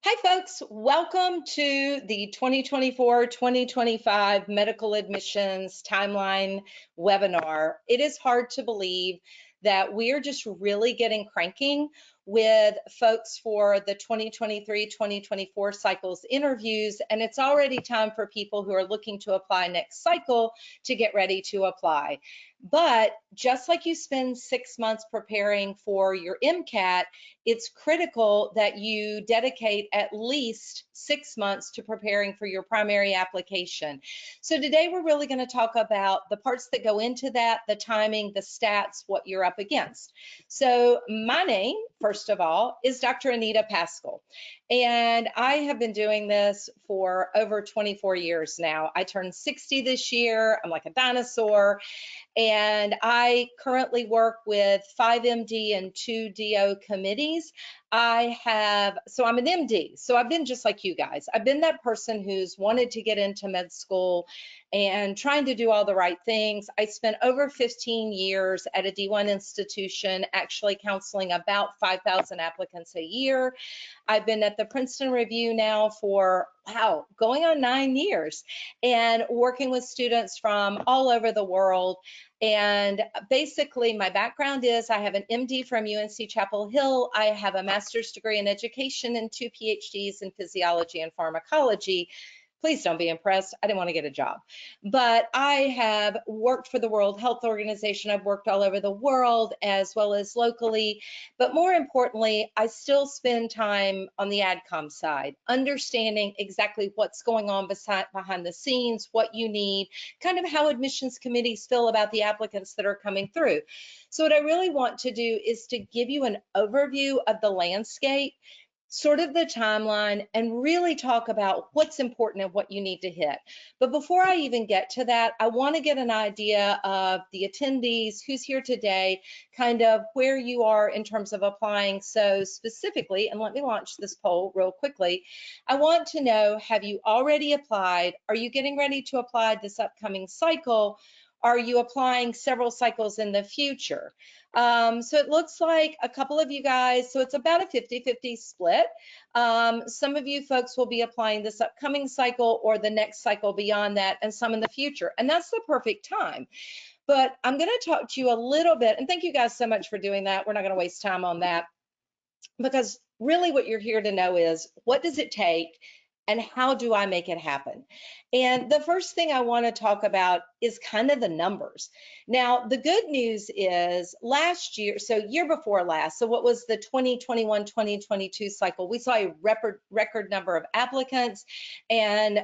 Hi, folks. Welcome to the 2024-2025 Medical Admissions Timeline webinar. It is hard to believe that we are just really getting cranking with folks for the 2023-2024 cycle's interviews, and it's already time for people who are looking to apply next cycle to get ready to apply. But just like you spend 6 months preparing for your MCAT, it's critical that you dedicate at least 6 months to preparing for your primary application. So today we're really going to talk about the parts that go into that, the timing, the stats, what you're up against. So my name, first of all, is Dr. Anita Pascal, and I have been doing this for over 24 years now. I turned 60 this year. I'm like a dinosaur. And I currently work with 5 MD and 2 DO committees. So I'm an MD. So I've been just like you guys. I've been that person who's wanted to get into med school and trying to do all the right things. I spent over 15 years at a D1 institution, actually counseling about 5,000 applicants a year. I've been at the Princeton Review now for, wow, going on 9 years, and working with students from all over the world. And basically, my background is I have an MD from UNC Chapel Hill. I have a master's degree in education and 2 PhDs in physiology and pharmacology. Please don't be impressed. I didn't want to get a job. But I have worked for the World Health Organization. I've worked all over the world as well as locally. But more importantly, I still spend time on the AdCom side, understanding exactly what's going on behind the scenes, what you need, kind of how admissions committees feel about the applicants that are coming through. So what I really want to do is to give you an overview of the landscape, sort of the timeline, and really talk about what's important and what you need to hit. But before I even get to that, I want to get an idea of the attendees, who's here today, kind of where you are in terms of applying. So specifically, and let me launch this poll real quickly, I want to know, have you already applied? Are you getting ready to apply this upcoming cycle? Are you applying several cycles in the future? So it looks like a couple of you guys, so it's about a 50-50 split. Some of you folks will be applying this upcoming cycle or the next cycle beyond that, and some in the future. And that's the perfect time. But I'm going to talk to you a little bit, and thank you guys so much for doing that. We're not going to waste time on that, because really what you're here to know is, what does it take and how do I make it happen? And the first thing I want to talk about is kind of the numbers. Now, the good news is last year, so year before last, so what was the 2021-2022 cycle, we saw a record number of applicants, and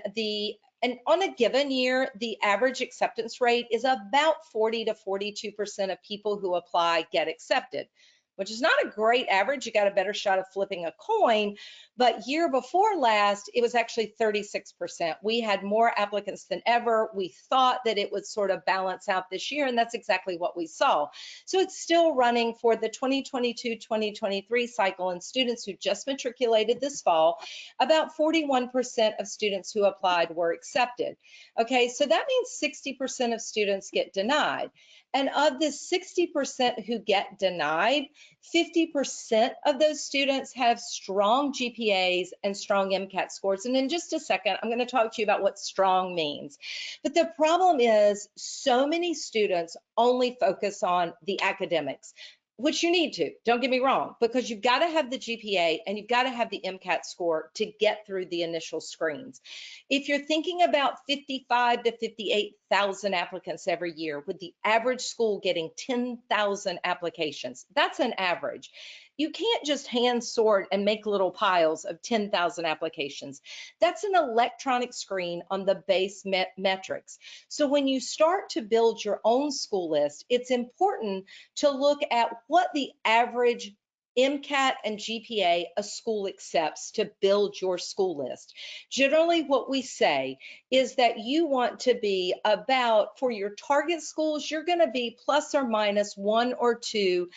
on a given year, the average acceptance rate is about 40 to 42% of people who apply get accepted, which is not a great average. You got a better shot of flipping a coin. But year before last, it was actually 36%. We had more applicants than ever. We thought that it would sort of balance out this year, and that's exactly what we saw. So it's still running for the 2022-2023 cycle, and students who just matriculated this fall, about 41% of students who applied were accepted. Okay, so that means 60% of students get denied. And of the 60% who get denied, 50% of those students have strong GPAs and strong MCAT scores. And in just a second, I'm going to talk to you about what strong means. But the problem is, so many students only focus on the academics, which you need to, don't get me wrong, because you've got to have the GPA and you've got to have the MCAT score to get through the initial screens. If you're thinking about 55 to 58,000 applicants every year, with the average school getting 10,000 applications, that's an average. You can't just hand sort and make little piles of 10,000 applications. That's an electronic screen on the base metrics. So when you start to build your own school list, it's important to look at what the average MCAT and GPA a school accepts to build your school list. Generally, what we say is that you want to be about, for your target schools, you're going to be plus or minus 1 or 2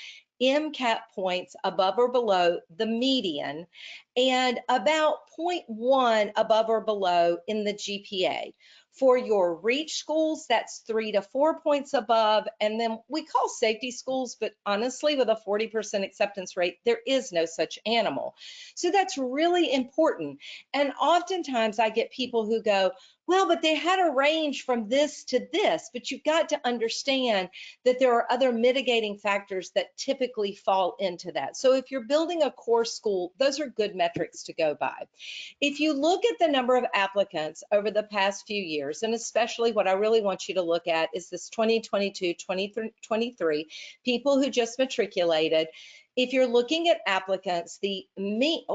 MCAT points above or below the median, and about 0.1 above or below in the GPA. For your reach schools, that's 3 to 4 points above. And then we call safety schools, but honestly, with a 40% acceptance rate, there is no such animal. So that's really important. And oftentimes I get people who go, well, but they had a range from this to this, but you've got to understand that there are other mitigating factors that typically fall into that. So if you're building a core school, those are good metrics to go by. If you look at the number of applicants over the past few years, and especially what I really want you to look at is this 2022, 2023, people who just matriculated. If you're looking at applicants, the mean,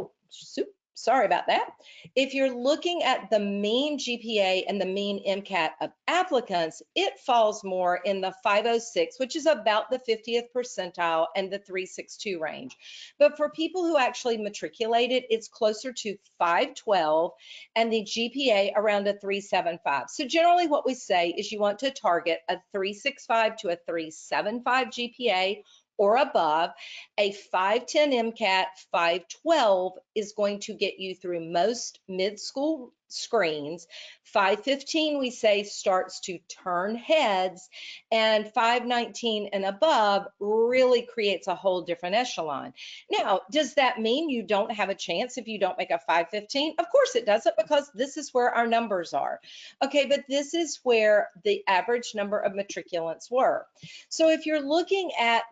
sorry about that. If you're looking at the mean GPA and the mean MCAT of applicants, it falls more in the 506, which is about the 50th percentile, and the 362 range. But for people who actually matriculated, it's closer to 512 and the GPA around a 375. So generally what we say is you want to target a 365 to a 375 GPA or above. A 510 MCAT, 512 is going to get you through most mid-school screens. 515 we say starts to turn heads, and 519 and above really creates a whole different echelon. Now, does that mean you don't have a chance if you don't make a 515? Of course it doesn't, because this is where our numbers are. Okay, but this is where the average number of matriculants were. So if you're looking at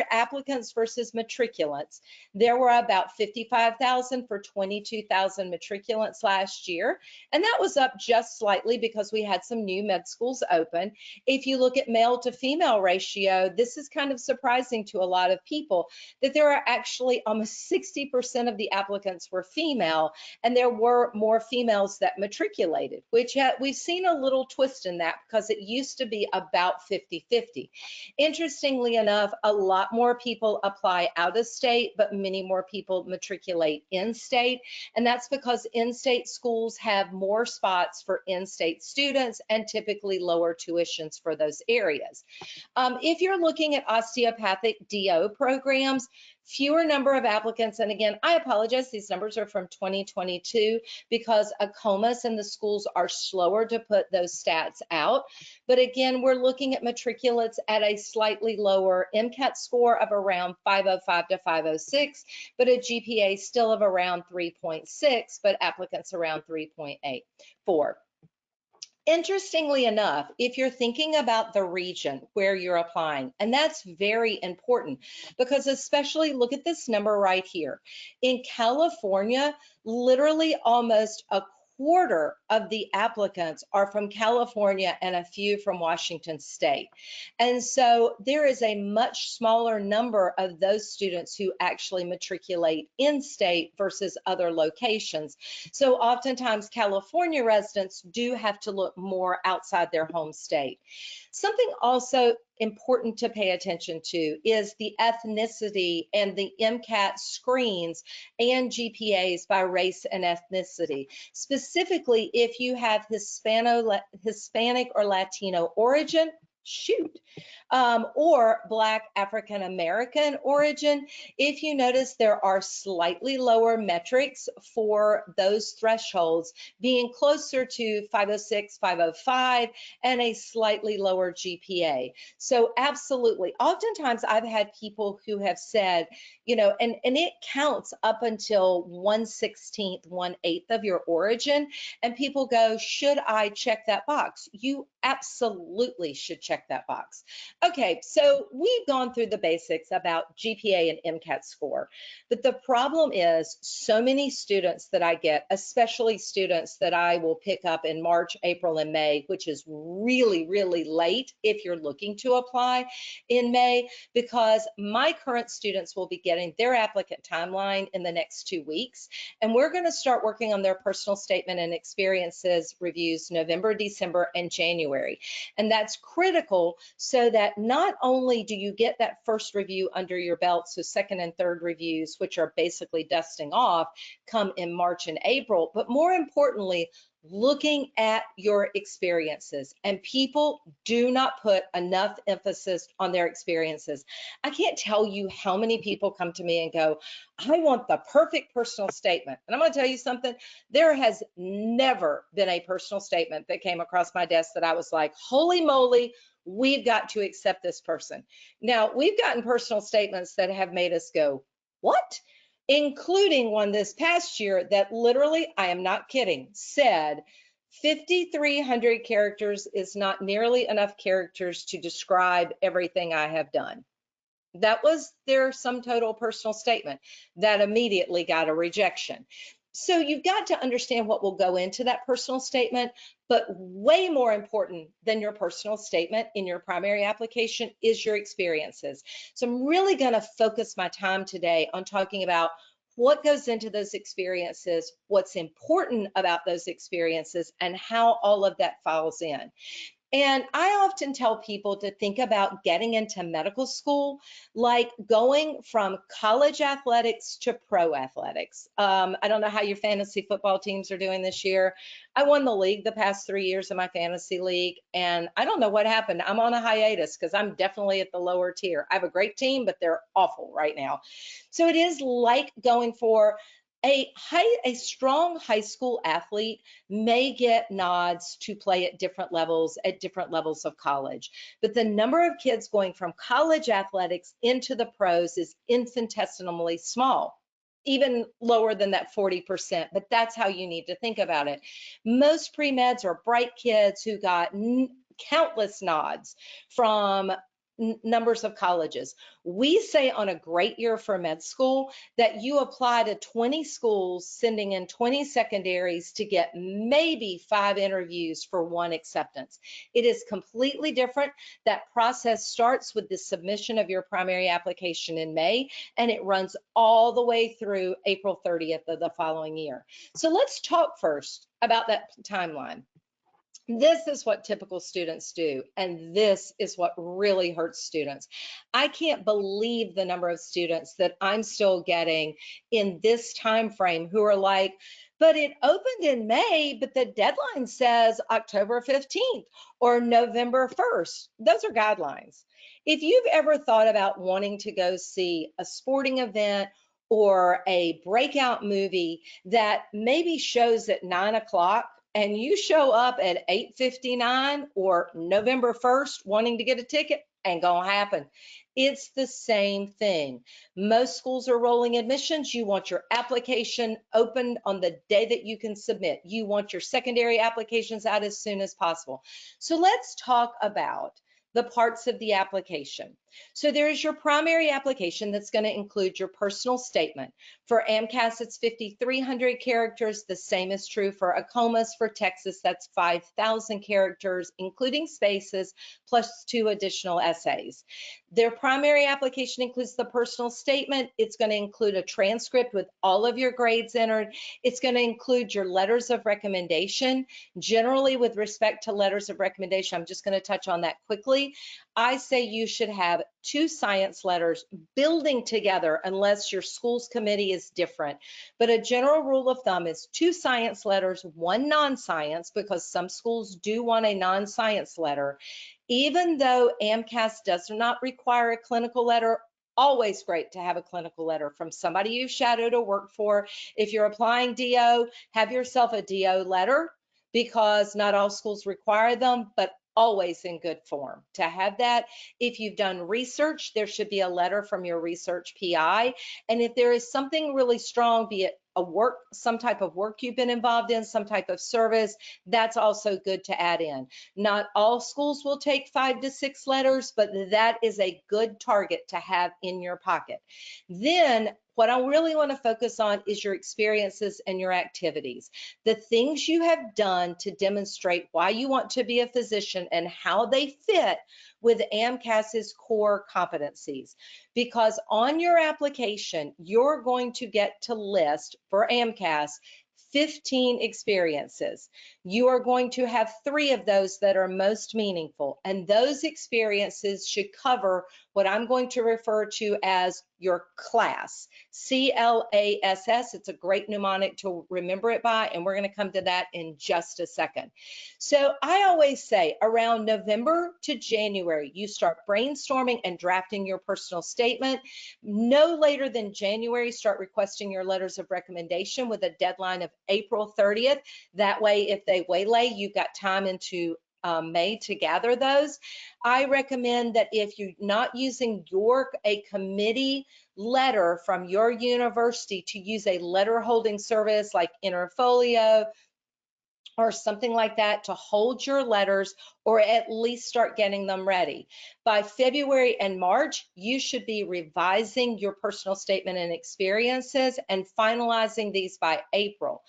applicants versus matriculants, there were about 55,000 for 22,000 matriculants last year. And that was up just slightly because we had some new med schools open. If you look at male to female ratio, this is kind of surprising to a lot of people that there are actually almost 60% of the applicants were female, and there were more females that matriculated, which we've seen a little twist in that because it used to be about 50-50. Interestingly enough, a lot more people apply out of state, but many more people matriculate in state. And that's because in-state schools have more spots for in-state students and typically lower tuitions for those areas. If you're looking at osteopathic DO programs, fewer number of applicants. And again, I apologize, these numbers are from 2022 because ACOMAS and the schools are slower to put those stats out. But again, we're looking at matriculates at a slightly lower MCAT score of around 505 to 506, but a GPA still of around 3.6, but applicants around 3.84. Interestingly enough, if you're thinking about the region where you're applying, and that's very important because especially look at this number right here. In California, literally almost a quarter of the applicants are from California and a few from Washington State. And so there is a much smaller number of those students who actually matriculate in state versus other locations. So oftentimes California residents do have to look more outside their home state. Something also important to pay attention to is the ethnicity and the MCAT screens and GPAs by race and ethnicity. Specifically, if you have Hispanic or Latino origin, or Black African American origin. If you notice, there are slightly lower metrics for those thresholds, being closer to 506, 505, and a slightly lower GPA. So absolutely, oftentimes I've had people who have said, you know, and it counts up until 1/16th, 1/8 of your origin, and people go, should I check that box? You absolutely should check that box. Okay, so we've gone through the basics about GPA and MCAT score, but the problem is so many students that I get, especially students that I will pick up in March, April, and May, which is really, really late if you're looking to apply in May, because my current students will be getting their applicant timeline in the next 2 weeks, and we're going to start working on their personal statement and experiences reviews November, December, and January. And that's critical so that not only do you get that first review under your belt, so second and third reviews, which are basically dusting off, come in March and April, but more importantly, looking at your experiences, and people do not put enough emphasis on their experiences. I can't tell you how many people come to me and go, I want the perfect personal statement. And I'm going to tell you something. There has never been a personal statement that came across my desk that I was like, holy moly, we've got to accept this person. Now, we've gotten personal statements that have made us go, what? Including one this past year that literally, I am not kidding, said 5,300 characters is not nearly enough characters to describe everything I have done. That was their sum total personal statement that immediately got a rejection. So you've got to understand what will go into that personal statement, but way more important than your personal statement in your primary application is your experiences. So I'm really going to focus my time today on talking about what goes into those experiences, what's important about those experiences, and how all of that falls in. And I often tell people to think about getting into medical school like going from college athletics to pro athletics. I don't know how your fantasy football teams are doing this year. I won the league the past 3 years of my fantasy league, and I don't know what happened. I'm on a hiatus because I'm definitely at the lower tier. I have a great team, but they're awful right now. So it is like going for a strong high school athlete may get nods to play at different levels of college, but the number of kids going from college athletics into the pros is infinitesimally small, even lower than that 40%, but that's how you need to think about it. Most pre-meds are bright kids who got countless nods from numbers of colleges. We say on a great year for med school that you apply to 20 schools, sending in 20 secondaries to get maybe 5 interviews for 1 acceptance. It is completely different. That process starts with the submission of your primary application in May, and it runs all the way through April 30th of the following year. So let's talk first about that timeline. This is what typical students do, and this is what really hurts students. I can't believe the number of students that I'm still getting in this time frame who are like, but it opened in May, but the deadline says October 15th or November 1st. Those are guidelines. If you've ever thought about wanting to go see a sporting event or a breakout movie that maybe shows at 9 o'clock, and you show up at 8:59 or November 1st wanting to get a ticket, ain't gonna happen. It's the same thing. Most schools are rolling admissions. You want your application opened on the day that you can submit. You want your secondary applications out as soon as possible. So let's talk about the parts of the application. So there's your primary application that's going to include your personal statement. For AMCAS, it's 5,300 characters. The same is true for ACOMAS. For Texas, that's 5,000 characters, including spaces, plus 2 additional essays. Their primary application includes the personal statement. It's going to include a transcript with all of your grades entered. It's going to include your letters of recommendation. Generally, with respect to letters of recommendation, I'm just going to touch on that quickly. I say you should have 2 science letters building together unless your school's committee is different. But a general rule of thumb is 2 science letters, 1 non-science, because some schools do want a non-science letter. Even though AMCAS does not require a clinical letter, always great to have a clinical letter from somebody you've shadowed or worked for. If you're applying DO, have yourself a DO letter, because not all schools require them, but always in good form to have that. If you've done research, there should be a letter from your research PI. And if there is something really strong, be it some type of work you've been involved in, some type of service, that's also good to add in. Not all schools will take 5 to 6 letters, but that is a good target to have in your pocket. Then what I really want to focus on is your experiences and your activities, the things you have done to demonstrate why you want to be a physician and how they fit with AMCAS's core competencies. Because on your application, you're going to get to list for AMCAS 15 experiences. You are going to have 3 of those that are most meaningful, and those experiences should cover what I'm going to refer to as your class, CLASS. It's a great mnemonic to remember it by, and we're going to come to that in just a second. So I always say around November to January, you start brainstorming and drafting your personal statement. No later than January, start requesting your letters of recommendation with a deadline of April 30th. That way, if they waylay, you've got time into May to gather those. I recommend that if you're not using a committee letter from your university, to use a letter holding service like Interfolio or something like that to hold your letters, or at least start getting them ready. By February and March, you should be revising your personal statement and experiences and finalizing these by April.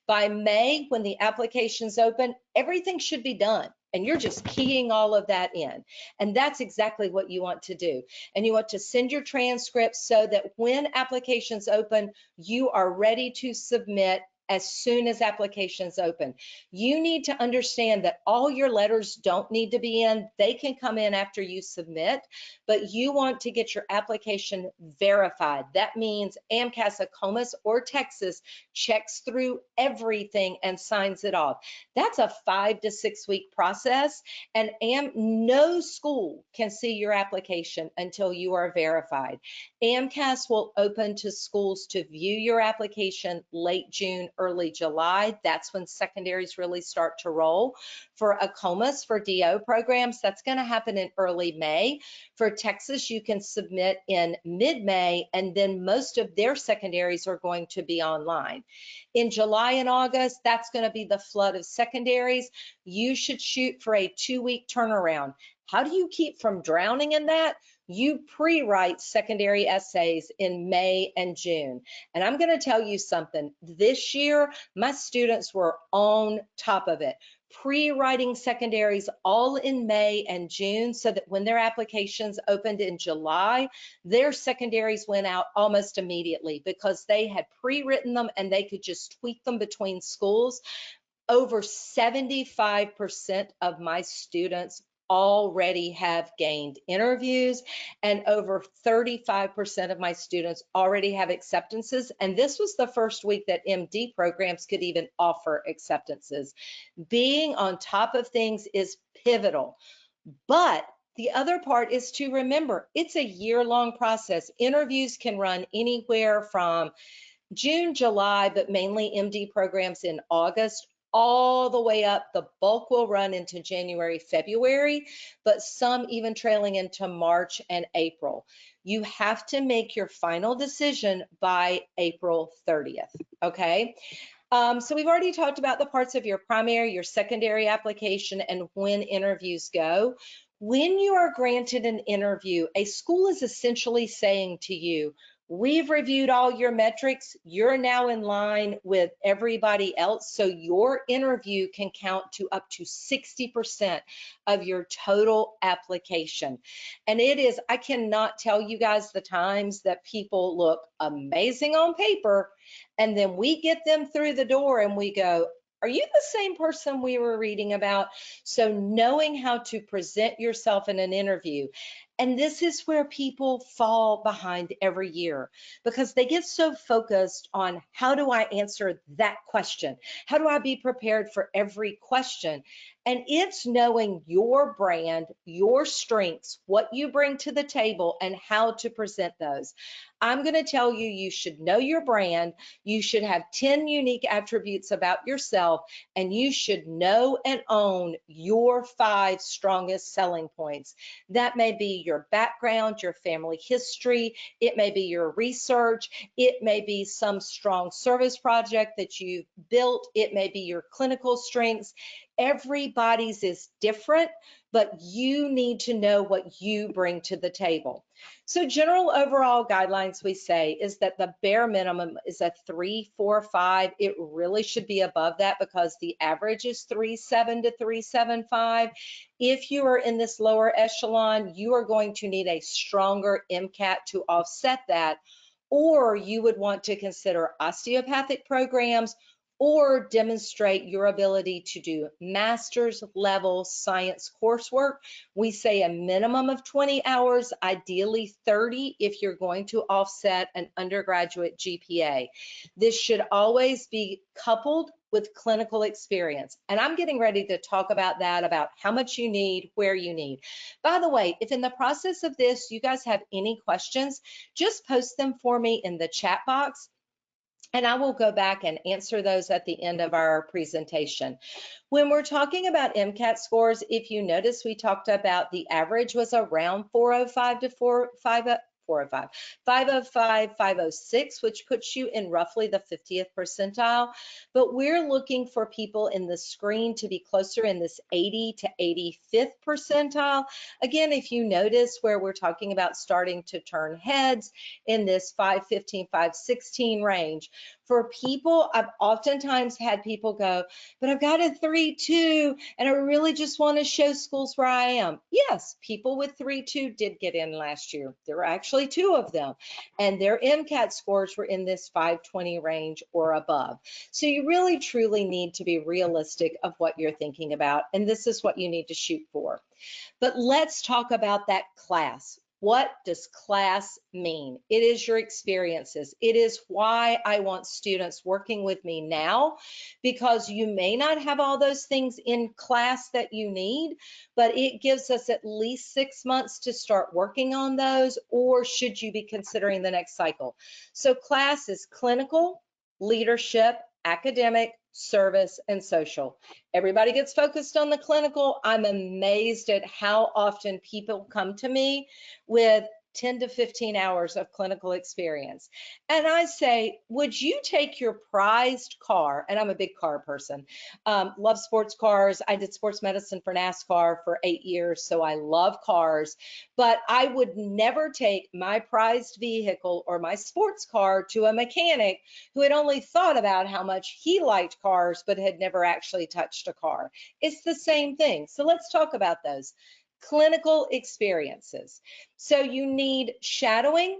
By May, when the applications open, everything should be done. And you're just keying all of that in. And that's exactly what you want to do. And you want to send your transcripts so that when applications open, you are ready to submit as soon as applications open. You need to understand that all your letters don't need to be in. They can come in after you submit, but you want to get your application verified. That means AMCAS, Comas, or Texas checks through everything and signs it off. That's a 5 to 6 week process, and no school can see your application until you are verified. AMCAS will open to schools to view your application late June, early July. That's when secondaries really start to roll. For ACOMAS, for DO programs, that's going to happen in early May. For Texas, you can submit in mid-May, and then most of their secondaries are going to be online. In July and August, that's going to be the flood of secondaries. You should shoot for a 2-week turnaround. How do you keep from drowning in that? You pre-write secondary essays in May and June. And I'm going to tell you something. This year, my students were on top of it, pre-writing secondaries all in May and June, so that when their applications opened in July, their secondaries went out almost immediately because they had pre-written them and they could just tweak them between schools. Over 75% of my students already have gained interviews, and over 35% of my students already have acceptances. And this was the first week that MD programs could even offer acceptances. Being on top of things is pivotal. But the other part is to remember, it's a year-long process. Interviews can run anywhere from June, July, but mainly MD programs in August, all the way up. The bulk will run into January, February, but some even trailing into March and April. You have to make your final decision by April 30th, okay? So we've already talked about the parts of your primary, your secondary application, and when interviews go. When you are granted an interview, a school is essentially saying to you, we've reviewed all your metrics. You're now in line with everybody else. So your interview can count to up to 60% of your total application. And it is, I cannot tell you guys the times that people look amazing on paper, and then we get them through the door and we go, are you the same person we were reading about? So knowing how to present yourself in an interview. And this is where people fall behind every year, because they get so focused on, how do I answer that question? How do I be prepared for every question? And it's knowing your brand, your strengths, what you bring to the table, and how to present those. I'm going to tell you, you should know your brand. You should have 10 unique attributes about yourself, and you should know and own your 5 strongest selling points. That may be your background, your family history. It may be your research. It may be some strong service project that you've built. It may be your clinical strengths. Everybody's is different, but you need to know what you bring to the table. So general overall guidelines, we say, is that the bare minimum is a 3.45. It really should be above that, because the average is 3.7 to 3.75. If you are in this lower echelon, you are going to need a stronger MCAT to offset that, or you would want to consider osteopathic programs or demonstrate your ability to do master's level science coursework. We say a minimum of 20 hours, ideally 30 if you're going to offset an undergraduate GPA. This should always be coupled with clinical experience. And I'm getting ready to talk about that, about how much you need, where you need. By the way, if in the process of this, you guys have any questions, just post them for me in the chat box, and I will go back and answer those at the end of our presentation. When we're talking about MCAT scores, if you notice, we talked about the average was around 405 to 405, 505, 506, which puts you in roughly the 50th percentile. But we're looking for people in the screen to be closer in this 80 to 85th percentile. Again, if you notice where we're talking about starting to turn heads in this 515, 516 range. For people, I've oftentimes had people go, but I've got a 3.2 and I really just want to show schools where I am. Yes, people with 3.2 did get in last year. There were actually 2 of them, and their MCAT scores were in this 520 range or above. So you really truly need to be realistic of what you're thinking about, and this is what you need to shoot for. But let's talk about that class. What does class mean? It is your experiences. It is why I want students working with me now, because you may not have all those things in class that you need, but it gives us at least 6 months to start working on those, or should you be considering the next cycle. So class is clinical, leadership, academic, service, and social. Everybody gets focused on the clinical. I'm amazed at how often people come to me with 10 to 15 hours of clinical experience. And I say, would you take your prized car, and I'm a big car person, love sports cars. I did sports medicine for NASCAR for 8 years, so I love cars, but I would never take my prized vehicle or my sports car to a mechanic who had only thought about how much he liked cars, but had never actually touched a car. It's the same thing. So let's talk about those. Clinical experiences. So you need shadowing.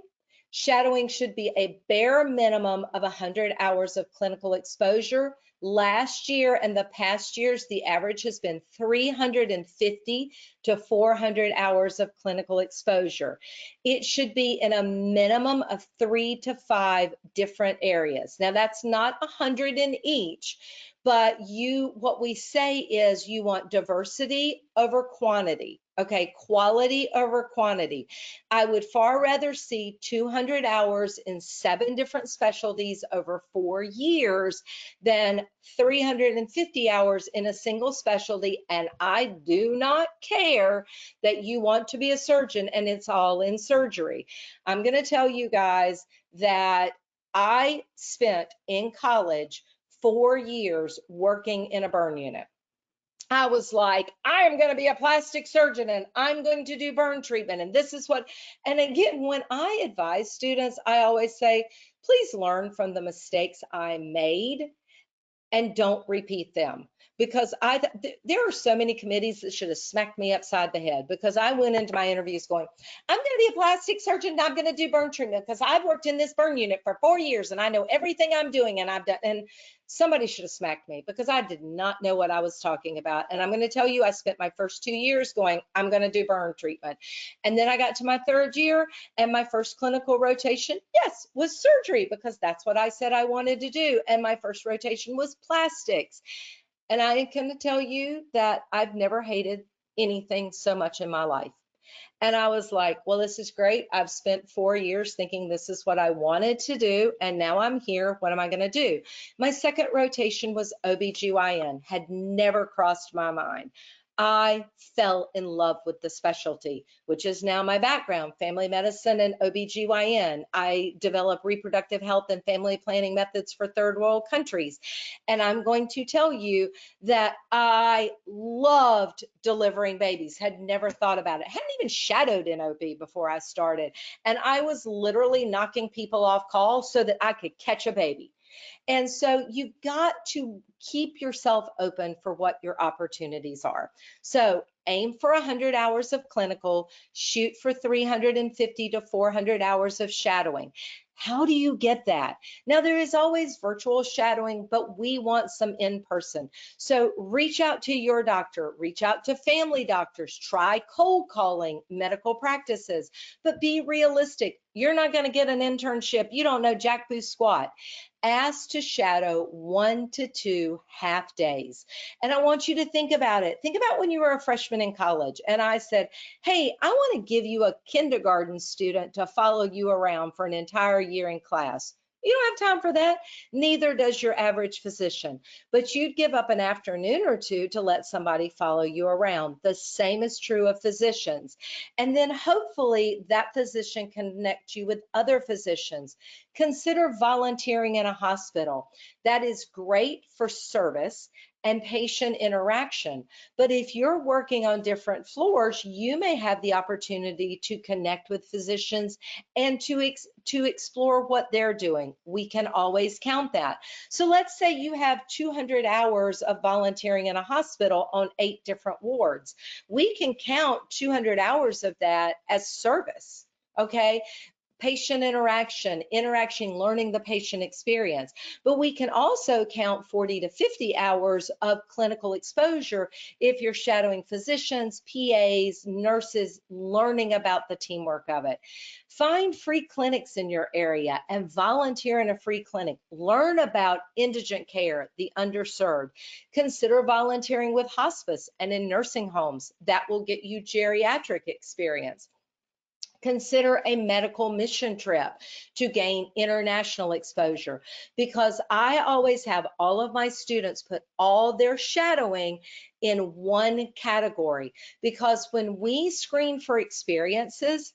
Shadowing should be a bare minimum of 100 hours of clinical exposure. Last year and the past years, the average has been 350 to 400 hours of clinical exposure. It should be in a minimum of 3 to 5 different areas. Now, that's not 100 in each, but what we say is you want diversity over quantity. Okay, quality over quantity. I would far rather see 200 hours in 7 different specialties over 4 years than 350 hours in a single specialty. And I do not care that you want to be a surgeon and it's all in surgery. I'm going to tell you guys that I spent in college 4 years working in a burn unit. I was like, I am going to be a plastic surgeon and I'm going to do burn treatment. And this is what, and again, when I advise students, I always say, please learn from the mistakes I made and don't repeat them. Because there are so many committees that should have smacked me upside the head, because I went into my interviews going, I'm going to be a plastic surgeon and I'm going to do burn treatment because I've worked in this burn unit for 4 years and I know everything I'm doing, and I've done, and somebody should have smacked me because I did not know what I was talking about. And I'm going to tell you, I spent my first 2 years going, I'm going to do burn treatment. And then I got to my 3rd year and my first clinical rotation, yes, was surgery, because that's what I said I wanted to do. And my first rotation was plastics. And I can tell you that I've never hated anything so much in my life. And I was like, well, this is great. I've spent 4 years thinking this is what I wanted to do, and now I'm here. What am I going to do? My second rotation was OBGYN, had never crossed my mind. I fell in love with the specialty, which is now my background, family medicine and OBGYN. I develop reproductive health and family planning methods for third world countries. And I'm going to tell you that I loved delivering babies, had never thought about it, hadn't even shadowed in OB before I started. And I was literally knocking people off call so that I could catch a baby. And so you've got to keep yourself open for what your opportunities are. So aim for 100 hours of clinical, shoot for 350 to 400 hours of shadowing. How do you get that? Now, there is always virtual shadowing, but we want some in person. So reach out to your doctor, reach out to family doctors, try cold calling medical practices, but be realistic. You're not going to get an internship. You don't know jack boo squat. Ask to shadow 1 to 2 half days. And I want you to think about it. Think about when you were a freshman in college and I said, hey, I want to give you a kindergarten student to follow you around for an entire year in class. You don't have time for that. Neither does your average physician. But you'd give up an afternoon or two to let somebody follow you around. The same is true of physicians. And then hopefully that physician can connect you with other physicians. Consider volunteering in a hospital. That is great for service and patient interaction. But if you're working on different floors, you may have the opportunity to connect with physicians and to explore what they're doing. We can always count that. So let's say you have 200 hours of volunteering in a hospital on 8 different wards. We can count 200 hours of that as service, okay? Patient interaction, learning the patient experience. But we can also count 40 to 50 hours of clinical exposure if you're shadowing physicians, PAs, nurses, learning about the teamwork of it. Find free clinics in your area and volunteer in a free clinic. Learn about indigent care, the underserved. Consider volunteering with hospice and in nursing homes. That will get you geriatric experience. Consider a medical mission trip to gain international exposure, because I always have all of my students put all their shadowing in one category, because when we screen for experiences,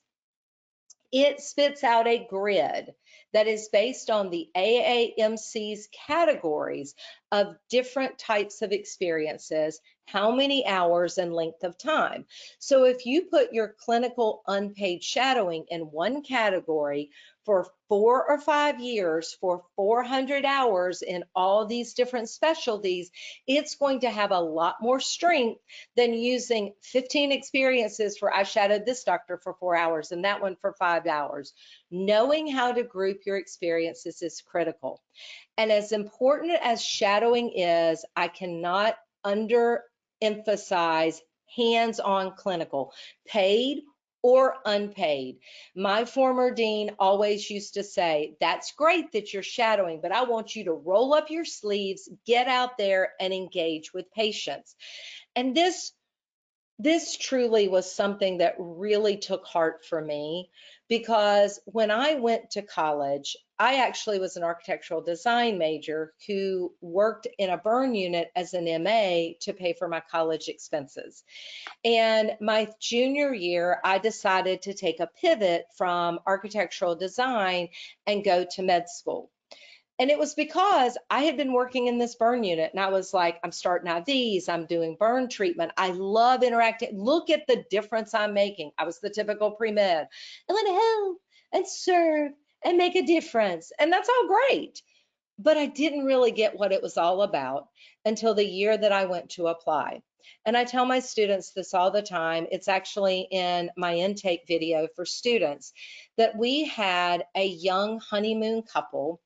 it spits out a grid that is based on the AAMC's categories of different types of experiences, how many hours and length of time. So if you put your clinical unpaid shadowing in one category for 4 or 5 years for 400 hours in all these different specialties, it's going to have a lot more strength than using 15 experiences for I shadowed this doctor for 4 hours and that one for 5 hours. Knowing how to group your experiences is critical. And as important as shadowing is, I cannot underemphasize hands-on clinical, paid or unpaid. My former dean always used to say, that's great that you're shadowing, but I want you to roll up your sleeves, get out there and engage with patients. And this truly was something that really took heart for me, because when I went to college, I actually was an architectural design major who worked in a burn unit as an MA to pay for my college expenses. And my junior year, I decided to take a pivot from architectural design and go to med school. And it was because I had been working in this burn unit and I was like, I'm starting IVs, I'm doing burn treatment. I love interacting. Look at the difference I'm making. I was the typical pre-med. I want to help and serve and make a difference. And that's all great. But I didn't really get what it was all about until the year that I went to apply. And I tell my students this all the time. It's actually in my intake video for students, that we had a young honeymoon couple,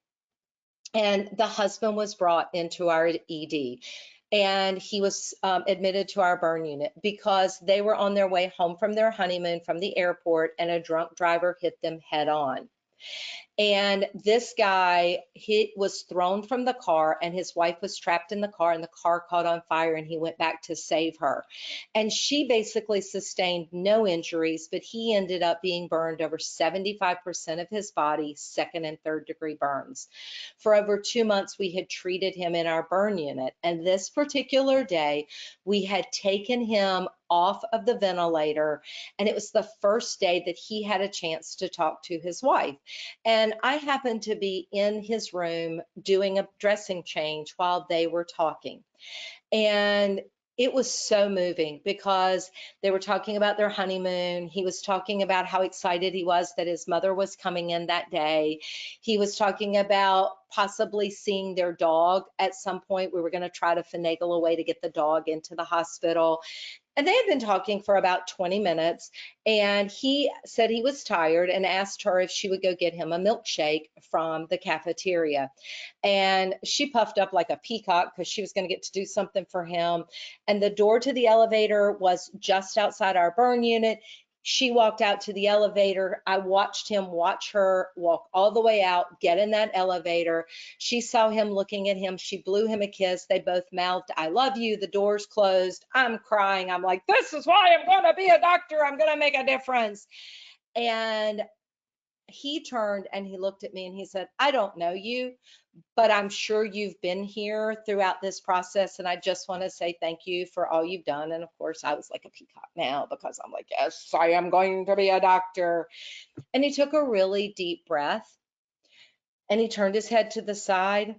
and the husband was brought into our ED, and he was admitted to our burn unit because they were on their way home from their honeymoon from the airport and a drunk driver hit them head on. And this guy, he was thrown from the car and his wife was trapped in the car and the car caught on fire and he went back to save her. And she basically sustained no injuries, but he ended up being burned over 75% of his body, 2nd and 3rd degree burns. For over 2 months, we had treated him in our burn unit. And this particular day, we had taken him off of the ventilator, and it was the first day that he had a chance to talk to his wife. And I happened to be in his room doing a dressing change while they were talking. And it was so moving because they were talking about their honeymoon. He was talking about how excited he was that his mother was coming in that day. He was talking about possibly seeing their dog at some point. We were going to try to finagle a way to get the dog into the hospital. And they had been talking for about 20 minutes, and he said he was tired and asked her if she would go get him a milkshake from the cafeteria. And she puffed up like a peacock because she was going to get to do something for him. And the door to the elevator was just outside our burn unit. She walked out to the elevator. I watched him watch her walk all the way out, get in that elevator. She saw him looking at him. She blew him a kiss. They both mouthed, "I love you." The doors closed. I'm crying. I'm like, this is why I'm going to be a doctor. I'm going to make a difference. And he turned and he looked at me and he said, "I don't know you, but I'm sure you've been here throughout this process. And I just want to say thank you for all you've done." And of course, I was like a peacock now because I'm like, yes, I am going to be a doctor. And he took a really deep breath and he turned his head to the side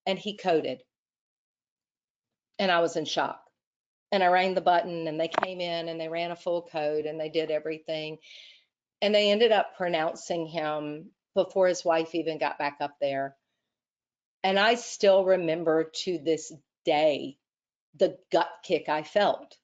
and he coded. And I was in shock. And I rang the button and they came in and they ran a full code and they did everything. And they ended up pronouncing him before his wife even got back up there. And I still remember to this day the gut kick I felt.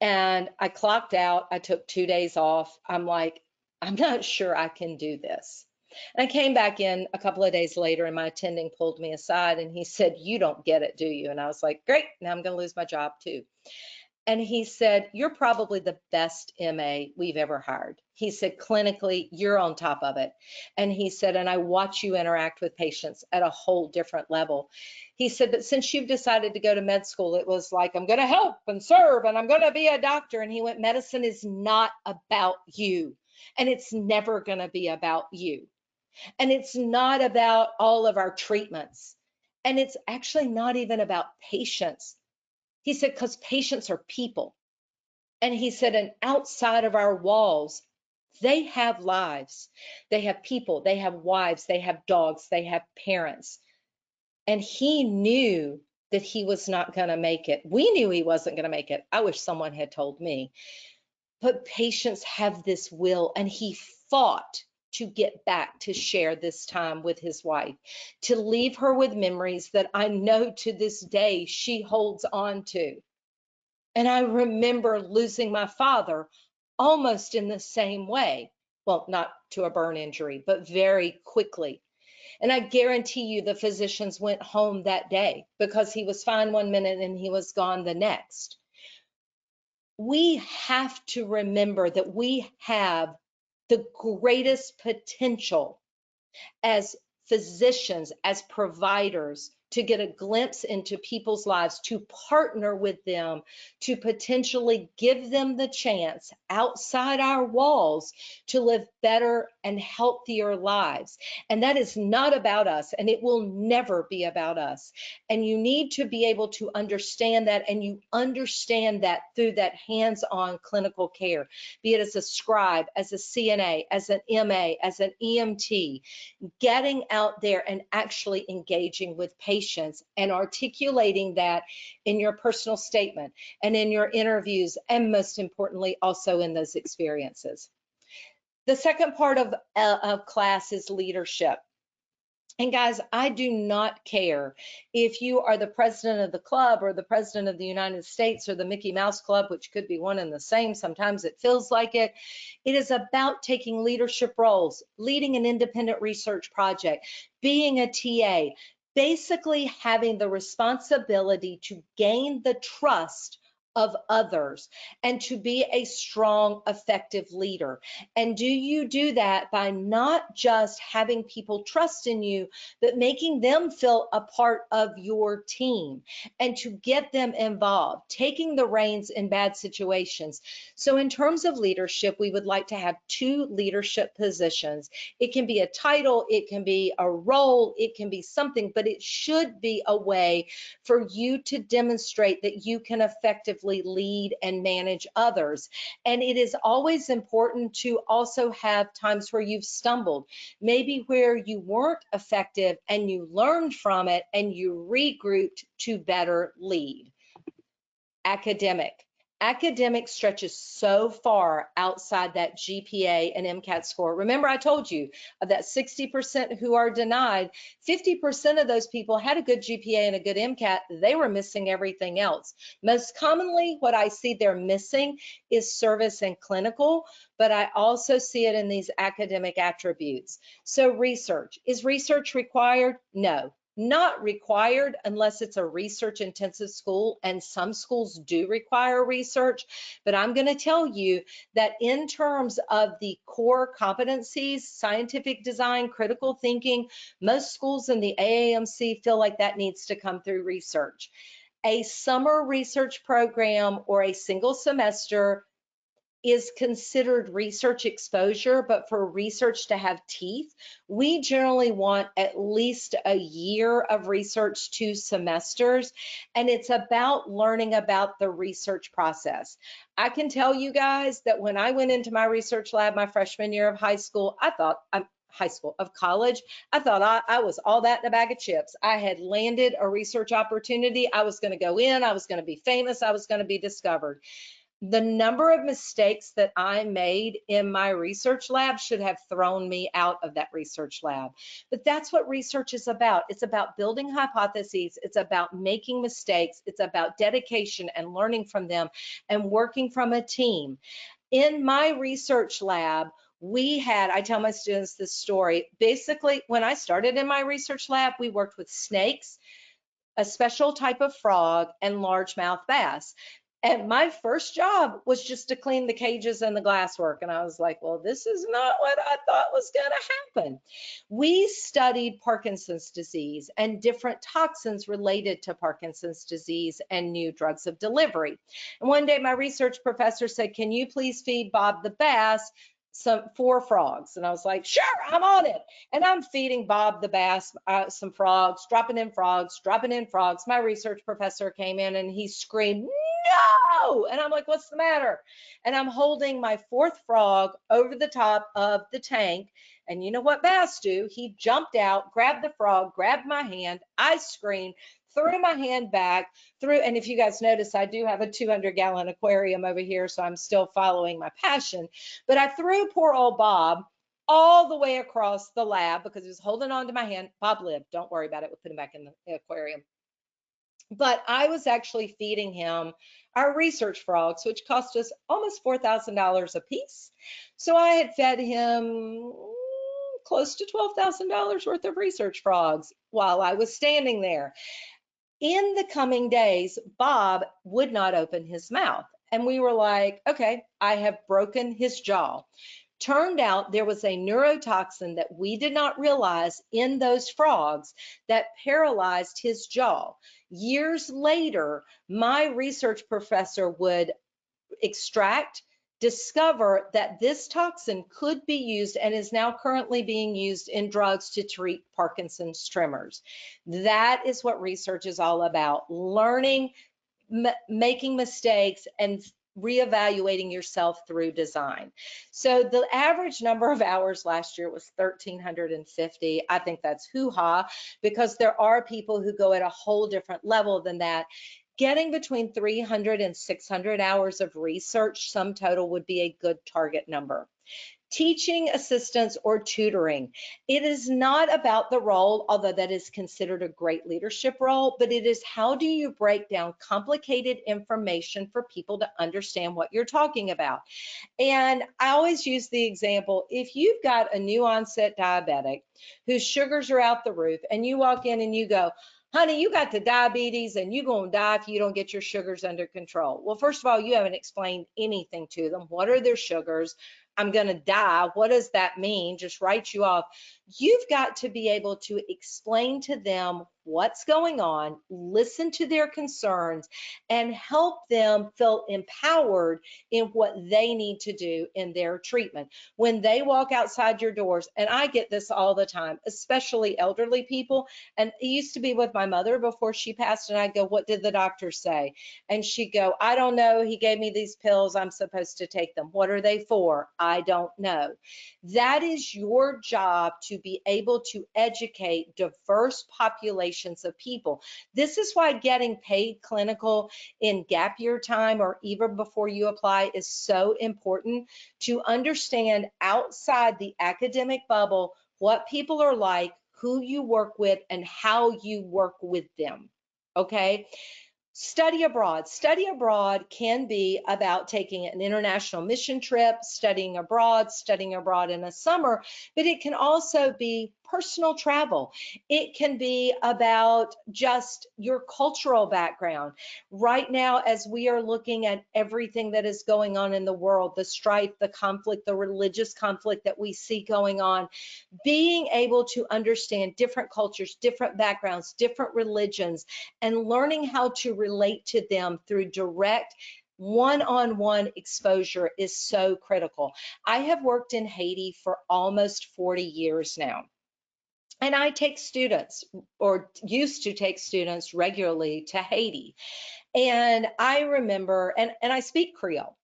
And I clocked out. I took 2 days off. I'm like, I'm not sure I can do this. And I came back in a couple of days later and my attending pulled me aside and he said, "You don't get it, do you?" And I was like, great, now I'm going to lose my job too. And he said, "You're probably the best MA we've ever hired." He said, "Clinically, you're on top of it." And he said, "And I watch you interact with patients at a whole different level." He said, "But since you've decided to go to med school, it was like, I'm going to help and serve and I'm going to be a doctor." And he went, "Medicine is not about you. And it's never going to be about you. And it's not about all of our treatments. And it's actually not even about patients." He said, "Because patients are people." And he said, "And outside of our walls, they have lives. They have people, they have wives, they have dogs, they have parents." And he knew that he was not going to make it. We knew he wasn't going to make it. I wish someone had told me. But patients have this will, and he fought to get back to share this time with his wife, to leave her with memories that I know to this day she holds on to. And I remember losing my father almost in the same way. Well, not to a burn injury, but very quickly. And I guarantee you the physicians went home that day because he was fine one minute and he was gone the next. We have to remember that we have the greatest potential as physicians, as providers, to get a glimpse into people's lives, to partner with them, to potentially give them the chance outside our walls to live better and healthier lives. And that is not about us, and it will never be about us. And you need to be able to understand that, and you understand that through that hands-on clinical care, be it as a scribe, as a CNA, as an MA, as an EMT, getting out there and actually engaging with patients and articulating that in your personal statement and in your interviews, and most importantly, also in those experiences. The second part of class is leadership. And guys, I do not care if you are the president of the club or the president of the United States or the Mickey Mouse Club, which could be one and the same. Sometimes it feels like it. It is about taking leadership roles, leading an independent research project, being a TA, basically having the responsibility to gain the trust of others and to be a strong, effective leader. And do you do that by not just having people trust in you, but making them feel a part of your team and to get them involved, taking the reins in bad situations. So in terms of leadership, we would like to have 2 leadership positions. It can be a title, it can be a role, it can be something, but it should be a way for you to demonstrate that you can effectively lead and manage others. And it is always important to also have times where you've stumbled, maybe where you weren't effective and you learned from it and you regrouped to better lead. Academic. Academic stretches so far outside that GPA and MCAT score. Remember, I told you of that 60% who are denied, 50% of those people had a good GPA and a good MCAT. They were missing everything else. Most commonly, what I see they're missing is service and clinical, but I also see it in these academic attributes. So research. Is research required? No. Not required unless it's a research intensive school, and some schools do require research, but I'm going to tell you that in terms of the core competencies, scientific design, critical thinking, most schools in the AAMC feel like that needs to come through research. A summer research program or a single semester is considered research exposure, but for research to have teeth, we generally want at least a year of research, 2 semesters, and it's about learning about the research process. I can tell you guys that when I went into my research lab my freshman year of high school, of college, I thought I was all that in a bag of chips. I had landed a research opportunity. I was going to go in, I was going to be famous, I was going to be discovered. The number of mistakes that I made in my research lab should have thrown me out of that research lab. But that's what research is about. It's about building hypotheses. It's about making mistakes. It's about dedication and learning from them and working from a team. In my research lab, I tell my students this story. Basically, when I started in my research lab, we worked with snakes, a special type of frog, and largemouth bass. And my first job was just to clean the cages and the glasswork. And I was like, well, this is not what I thought was going to happen. We studied Parkinson's disease and different toxins related to Parkinson's disease and new drugs of delivery. And one day my research professor said, can you please feed Bob the bass 4 frogs? And I was like, sure, I'm on it. And I'm feeding Bob the bass some frogs, dropping in frogs, dropping in frogs. My research professor came in and he screamed, no! And I'm like, what's the matter? And I'm holding my 4th frog over the top of the tank. And you know what bass do? He jumped out, grabbed the frog, grabbed my hand. I screamed, threw my hand back, and if you guys notice, I do have a 200-gallon aquarium over here, so I'm still following my passion. But I threw poor old Bob all the way across the lab because he was holding on to my hand. Bob lived. Don't worry about it. We'll put him back in the aquarium. But I was actually feeding him our research frogs, which cost us almost $4,000 a piece. So I had fed him close to $12,000 worth of research frogs while I was standing there. In the coming days, Bob would not open his mouth. And we were like, okay, I have broken his jaw. Turned out there was a neurotoxin that we did not realize in those frogs that paralyzed his jaw. Years later, my research professor would discover that this toxin could be used and is now currently being used in drugs to treat Parkinson's tremors. That is what research is all about: learning, making mistakes, and reevaluating yourself through design. So the average number of hours last year was 1,350. I think that's hoo-ha, because there are people who go at a whole different level than that. Getting between 300 and 600 hours of research, sum total, would be a good target number. Teaching assistants or tutoring. It is not about the role, although that is considered a great leadership role, but it is how do you break down complicated information for people to understand what you're talking about. And I always use the example, if you've got a new onset diabetic whose sugars are out the roof and you walk in and you go, honey, you got the diabetes and you're going to die if you don't get your sugars under control. Well, first of all, you haven't explained anything to them. What are their sugars? I'm going to die. What does that mean? Just write you off. You've got to be able to explain to them what's going on, listen to their concerns, and help them feel empowered in what they need to do in their treatment. When they walk outside your doors, and I get this all the time, especially elderly people, and it used to be with my mother before she passed, and I'd go, what did the doctor say? And she'd go, I don't know. He gave me these pills. I'm supposed to take them. What are they for? I don't know. That is your job, to be able to educate diverse populations of people. This is why getting paid clinical in gap year time or even before you apply is so important, to understand outside the academic bubble what people are like, who you work with, and how you work with them. Okay? Study abroad. Study abroad can be about taking an international mission trip, studying abroad in the summer, but it can also be personal travel. It can be about just your cultural background. Right now, as we are looking at everything that is going on in the world, the strife, the conflict, the religious conflict that we see going on, being able to understand different cultures, different backgrounds, different religions, and learning how to relate to them through direct one-on-one exposure is so critical. I have worked in Haiti for almost 40 years now. And I take students, or used to take students regularly to Haiti. And I remember, and I speak Creole.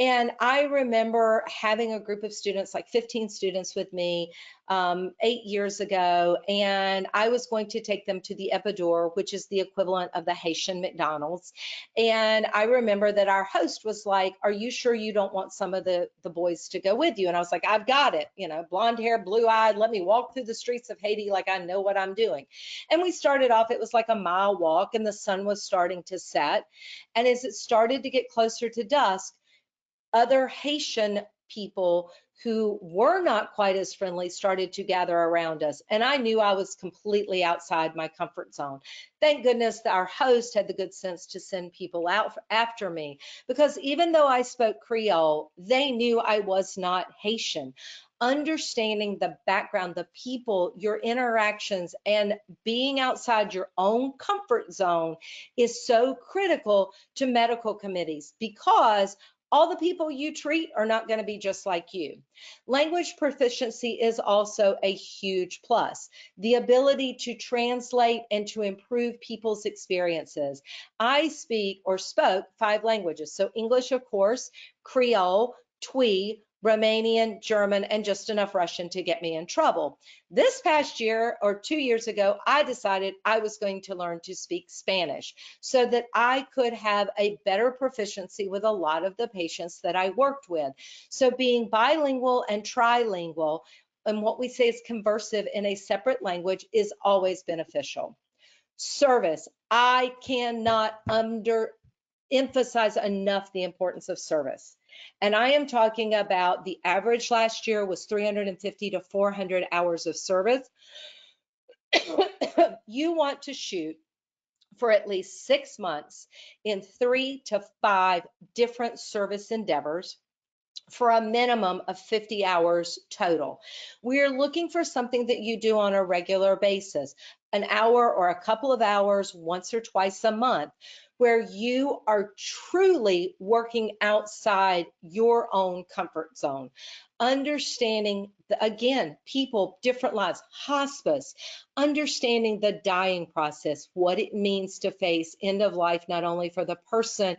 And I remember having a group of students, like 15 students with me 8 years ago, and I was going to take them to the Epidor, which is the equivalent of the Haitian McDonald's. And I remember that our host was like, "Are you sure you don't want some of the boys to go with you?" And I was like, "I've got it, you know, blonde hair, blue eyed, let me walk through the streets of Haiti like I know what I'm doing." And we started off, it was like a mile walk, and the sun was starting to set. And as it started to get closer to dusk, other Haitian people who were not quite as friendly started to gather around us. And I knew I was completely outside my comfort zone. Thank goodness that our host had the good sense to send people out after me, because even though I spoke Creole, they knew I was not Haitian. Understanding the background, the people, your interactions, and being outside your own comfort zone is so critical to medical committees, because all the people you treat are not going to be just like you. Language proficiency is also a huge plus. The ability to translate and to improve people's experiences. I speak or spoke 5 languages. So English, of course, Creole, Twi, Romanian, German, and just enough Russian to get me in trouble. This past year or 2 years ago, I decided I was going to learn to speak Spanish so that I could have a better proficiency with a lot of the patients that I worked with. So being bilingual and trilingual, and what we say is conversive in a separate language, is always beneficial. Service. I cannot emphasize enough the importance of service. And I am talking about the average last year was 350 to 400 hours of service. You want to shoot for at least 6 months in 3 to 5 different service endeavors for a minimum of 50 hours total. We're looking for something that you do on a regular basis, an hour or a couple of hours once or twice a month, where you are truly working outside your own comfort zone. Understanding, again, people, different lives, hospice, understanding the dying process, what it means to face end of life, not only for the person,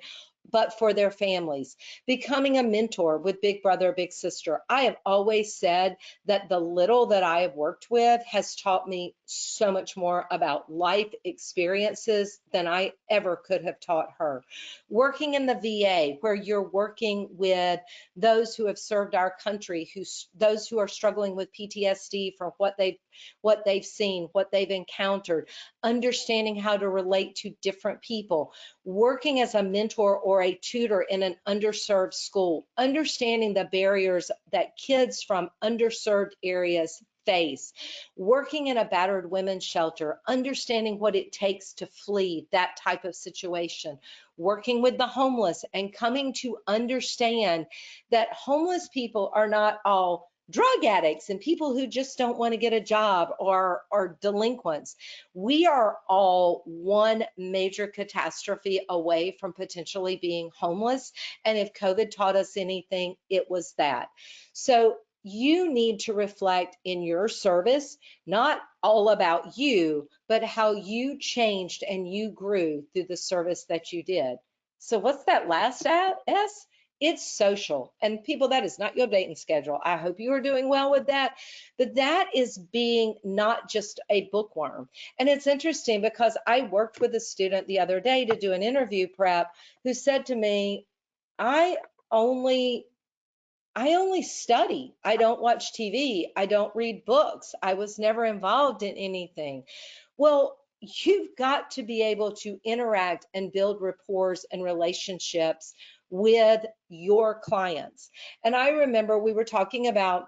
but for their families. Becoming a mentor with Big Brother, Big Sister. I have always said that the little that I have worked with has taught me so much more about life experiences than I ever could have taught her. Working in the VA, where you're working with those who have served our country, those who are struggling with PTSD from what they've seen, what they've encountered, understanding how to relate to different people, working as a mentor or a tutor in an underserved school, understanding the barriers that kids from underserved areas face, working in a battered women's shelter, understanding what it takes to flee that type of situation, working with the homeless and coming to understand that homeless people are not all drug addicts and people who just don't want to get a job or delinquents. We are all one major catastrophe away from potentially being homeless. And if COVID taught us anything, it was that. So you need to reflect in your service, not all about you, but how you changed and you grew through the service that you did. So what's that last S? It's social. And people, that is not your dating schedule. I hope you are doing well with that. But that is being not just a bookworm. And it's interesting because I worked with a student the other day to do an interview prep who said to me, I only study. I don't watch TV. I don't read books. I was never involved in anything. Well, you've got to be able to interact and build rapport and relationships with your clients. And I remember we were talking about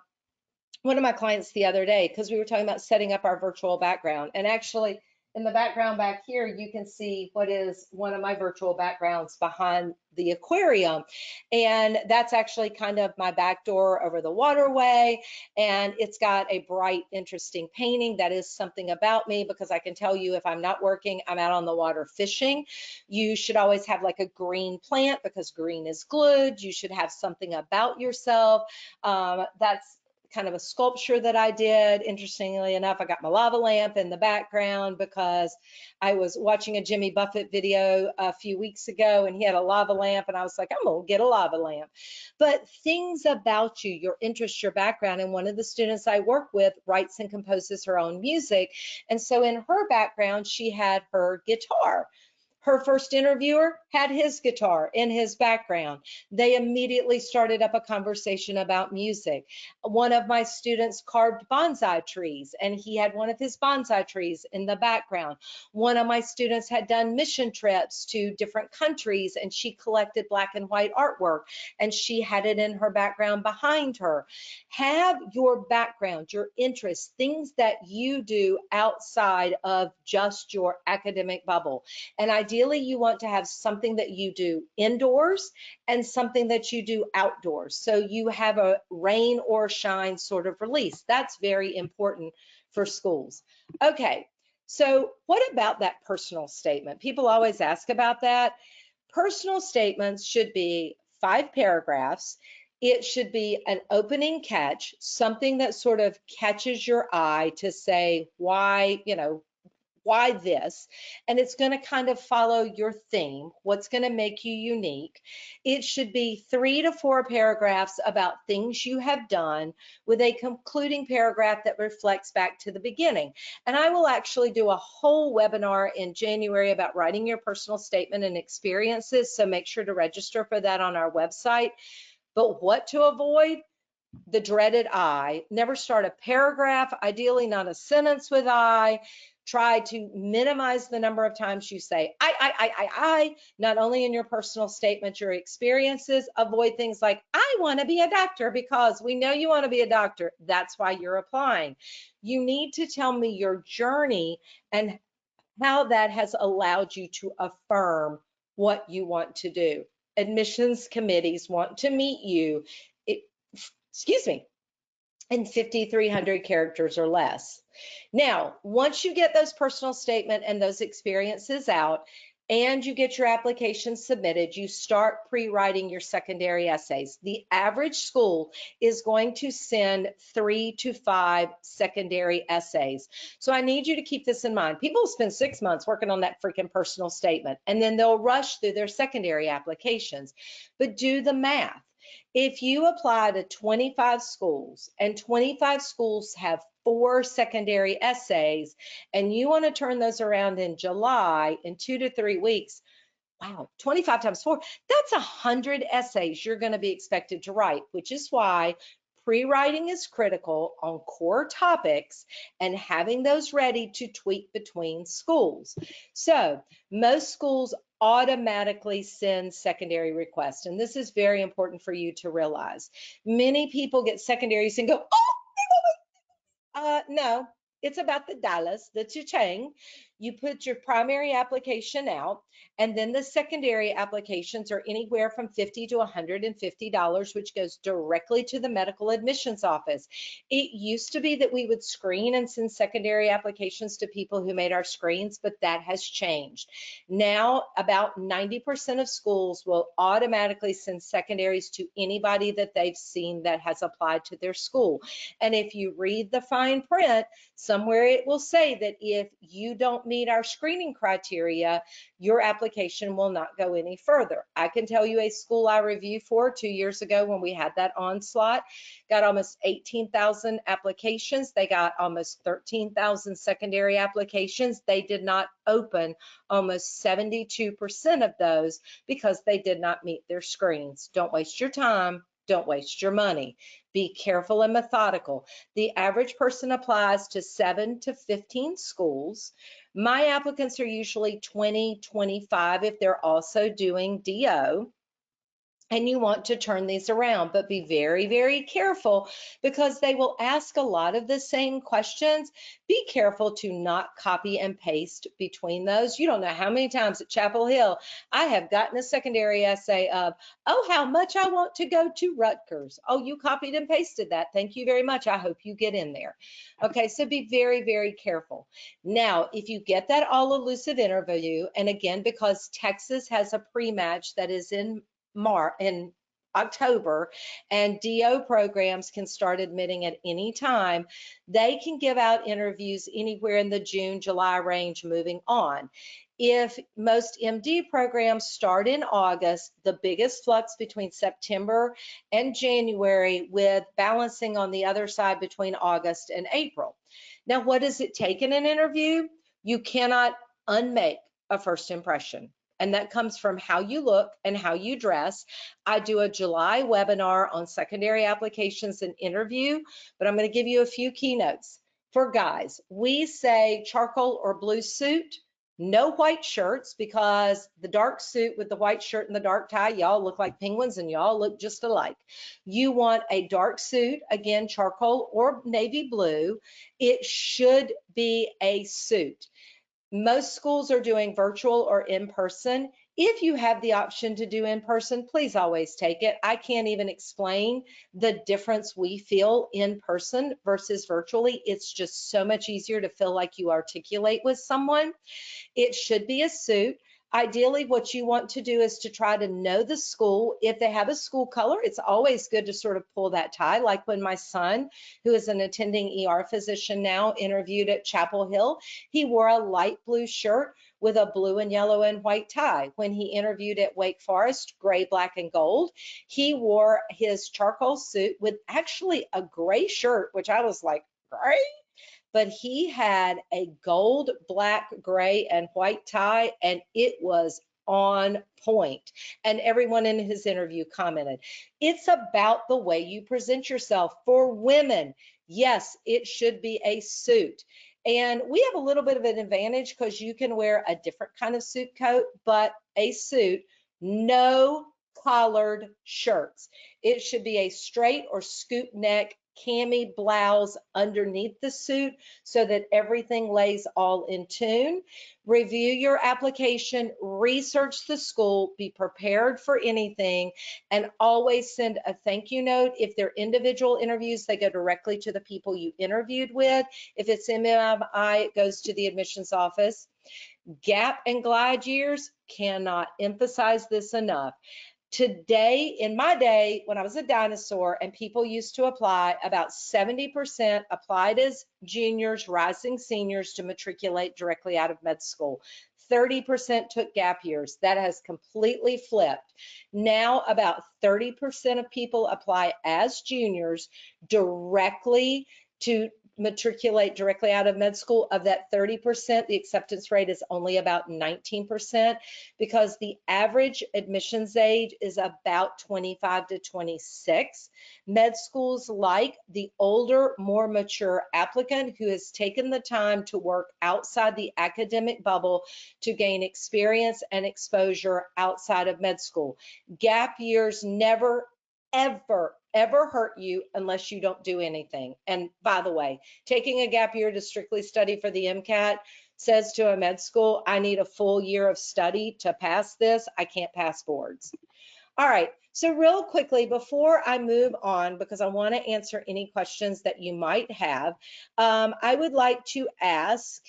one of my clients the other day because we were talking about setting up our virtual background. And actually, in the background back here, you can see what is one of my virtual backgrounds behind the aquarium. And that's actually kind of my back door over the waterway. And it's got a bright, interesting painting. That is something about me because I can tell you if I'm not working, I'm out on the water fishing. You should always have like a green plant because green is good. You should have something about yourself. That's kind of a sculpture that I did. Interestingly enough, I got my lava lamp in the background because I was watching a Jimmy Buffett video a few weeks ago and he had a lava lamp and I was like, I'm gonna get a lava lamp. But things about you, your interests, your background, and one of the students I work with writes and composes her own music. And so in her background, she had her guitar. Her first interviewer had his guitar in his background. They immediately started up a conversation about music. One of my students carved bonsai trees, and he had one of his bonsai trees in the background. One of my students had done mission trips to different countries, and she collected black and white artwork, and she had it in her background behind her. Have your background, your interests, things that you do outside of just your academic bubble. And ideally, you want to have something that you do indoors and something that you do outdoors. So you have a rain or shine sort of release. That's very important for schools. Okay, so what about that personal statement? People always ask about that. Personal statements should be 5 paragraphs. It should be an opening catch, something that sort of catches your eye to say why, why this, and it's going to kind of follow your theme, what's going to make you unique. It should be 3 to 4 paragraphs about things you have done with a concluding paragraph that reflects back to the beginning. And I will actually do a whole webinar in January about writing your personal statement and experiences, so make sure to register for that on our website. But what to avoid? The dreaded I. Never start a paragraph, ideally not a sentence with I. Try to minimize the number of times you say I, not only in your personal statement, your experiences. Avoid things like, I want to be a doctor, because we know you want to be a doctor. That's why you're applying. You need to tell me your journey and how that has allowed you to affirm what you want to do. Admissions committees want to meet you. Excuse me, in 5,300 characters or less. Now, once you get those personal statement and those experiences out, and you get your application submitted, you start pre-writing your secondary essays. The average school is going to send 3 to 5 secondary essays. So I need you to keep this in mind. People spend 6 months working on that freaking personal statement, and then they'll rush through their secondary applications. But do the math. If you apply to 25 schools and 25 schools have 4 secondary essays and you want to turn those around in July in 2 to 3 weeks, wow, 25 times 4, that's 100 essays you're going to be expected to write, which is why pre-writing is critical on core topics and having those ready to tweak between schools. So most schools automatically send secondary requests, and this is very important for you to realize. Many people get secondaries and go, no, it's about the dollars, the cha-ching. You put your primary application out, and then the secondary applications are anywhere from $50 to $150, which goes directly to the medical admissions office. It used to be that we would screen and send secondary applications to people who made our screens, but that has changed. Now, about 90% of schools will automatically send secondaries to anybody that they've seen that has applied to their school. And if you read the fine print, some somewhere it will say that if you don't meet our screening criteria, your application will not go any further. I can tell you a school I reviewed for 2 years ago when we had that onslaught, got almost 18,000 applications. They got almost 13,000 secondary applications. They did not open almost 72% of those because they did not meet their screens. Don't waste your time. Don't waste your money. Be careful and methodical. The average person applies to 7 to 15 schools. My applicants are usually 20, 25 if they're also doing DO. And you want to turn these around, but be very, very careful because they will ask a lot of the same questions. Be careful to not copy and paste between those. You don't know how many times at Chapel Hill I have gotten a secondary essay of, oh, how much I want to go to Rutgers. Oh, you copied and pasted that. Thank you very much. I hope you get in there. Okay, so be very, very careful. Now, if you get that all-elusive interview, and again, because Texas has a pre-match that is in October, and DO programs can start admitting at any time, they can give out interviews anywhere in the June, July range moving on. If most MD programs start in August, the biggest flux between September and January, with balancing on the other side between August and April. Now, what does it take in an interview? You cannot unmake a first impression. And that comes from how you look and how you dress. I do a July webinar on secondary applications and interview, but I'm going to give you a few keynotes. For guys, we say charcoal or blue suit, no white shirts, because the dark suit with the white shirt and the dark tie, y'all look like penguins and y'all look just alike. You want a dark suit, again, charcoal or navy blue. It should be a suit. Most schools are doing virtual or in person. If you have the option to do in person, please always take it. I can't even explain the difference we feel in person versus virtually. It's just so much easier to feel like you articulate with someone. It should be a suit. Ideally, what you want to do is to try to know the school. If they have a school color, it's always good to sort of pull that tie. Like when my son, who is an attending ER physician now, interviewed at Chapel Hill, he wore a light blue shirt with a blue and yellow and white tie. When he interviewed at Wake Forest, gray, black, and gold, he wore his charcoal suit with actually a gray shirt, which I was like, gray? But he had a gold, black, gray, and white tie, and it was on point. And everyone in his interview commented, it's about the way you present yourself. For women, yes, it should be a suit. And we have a little bit of an advantage because you can wear a different kind of suit coat, but a suit, no collared shirts. It should be a straight or scoop neck cami blouse underneath the suit so that everything lays all in tune. Review your application, research the school, be prepared for anything, and always send a thank you note. If they're individual interviews, they go directly to the people you interviewed with. If it's MMI, it goes to the admissions office. Gap and glide years, cannot emphasize this enough. Today, in my day, when I was a dinosaur and people used to apply, about 70% applied as juniors, rising seniors to matriculate directly out of med school. 30% took gap years. That has completely flipped. Now, about 30% of people apply as juniors directly to matriculate directly out of med school. Of that 30%, the acceptance rate is only about 19% because the average admissions age is about 25 to 26. Med schools like the older, more mature applicant who has taken the time to work outside the academic bubble to gain experience and exposure outside of med school. Gap years never, ever hurt you unless you don't do anything. And by the way, taking a gap year to strictly study for the MCAT says to a med school, I need a full year of study to pass this. I can't pass boards. All right, so real quickly, before I move on, because I want to answer any questions that you might have, I would like to ask,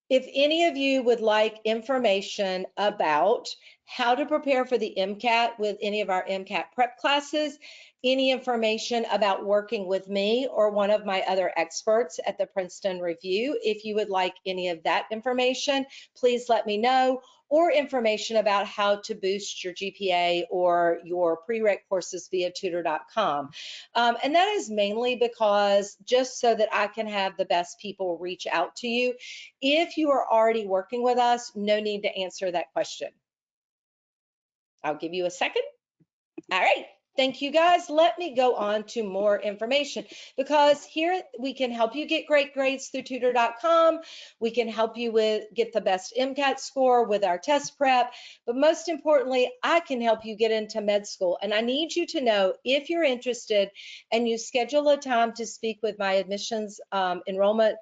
if any of you would like information about how to prepare for the MCAT with any of our MCAT prep classes, any information about working with me or one of my other experts at the Princeton Review. If you would like any of that information, please let me know, or information about how to boost your GPA or your prereq courses via tutor.com. And that is mainly because just so that I can have the best people reach out to you. If you are already working with us, no need to answer that question. I'll give you a second. All right. Thank you, guys. Let me go on to more information, because here we can help you get great grades through tutor.com. We can help you get the best MCAT score with our test prep. But most importantly, I can help you get into med school. And I need you to know, if you're interested and you schedule a time to speak with my admissions enrollment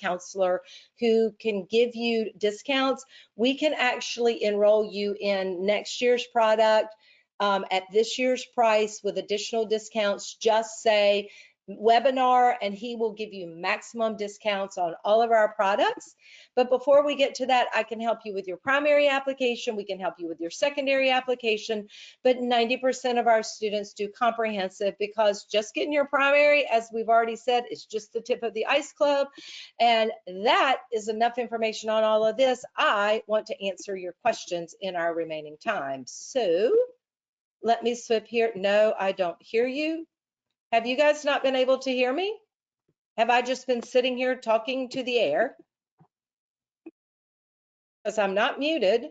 counselor who can give you discounts, we can actually enroll you in next year's product at this year's price with additional discounts. Just say webinar and he will give you maximum discounts on all of our products. But before we get to that, I can help you with your primary application. We can help you with your secondary application, but 90% of our students do comprehensive, because just getting your primary, as we've already said, is just the tip of the ice club. And that is enough information on all of this. I want to answer your questions in our remaining time. So let me swip here. No, I don't hear you. Have you guys not been able to hear me? Have I just been sitting here talking to the air? Because I'm not muted.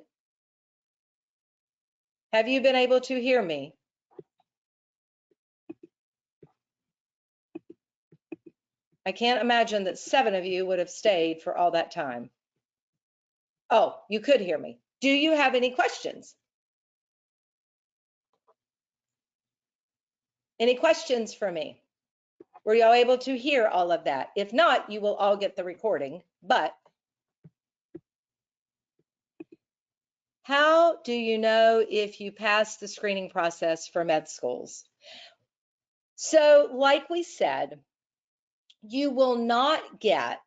Have you been able to hear me? I can't imagine that 7 of you would have stayed for all that time. Oh, you could hear me. Do you have any questions? Any questions for me? Were y'all able to hear all of that? If not, you will all get the recording. But how do you know if you pass the screening process for med schools? So, like we said, you will not get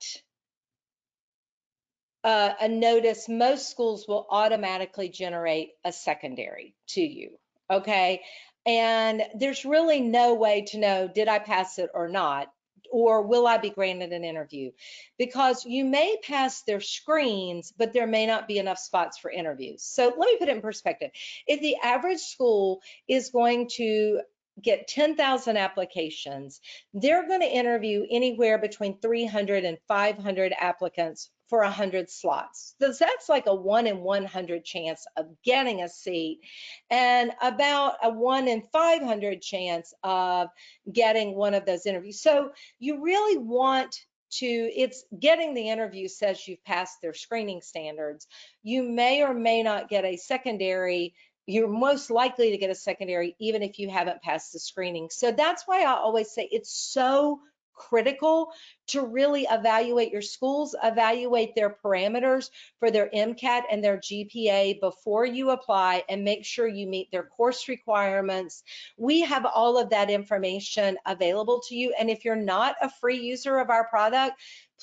a notice. Most schools will automatically generate a secondary to you, okay? And there's really no way to know, did I pass it or not? Or will I be granted an interview? Because you may pass their screens, but there may not be enough spots for interviews. So let me put it in perspective. If the average school is going to get 10,000 applications, they're going to interview anywhere between 300 and 500 applicants for 100 slots. So that's like a 1 in 100 chance of getting a seat, and about a 1 in 500 chance of getting one of those interviews. So you really want to, it's getting the interview says you've passed their screening standards. You may or may not get a secondary. You're most likely to get a secondary even if you haven't passed the screening. So that's why I always say it's so critical to really evaluate your schools, evaluate their parameters for their MCAT and their GPA before you apply, and make sure you meet their course requirements. We have all of that information available to you. And if you're not a free user of our product,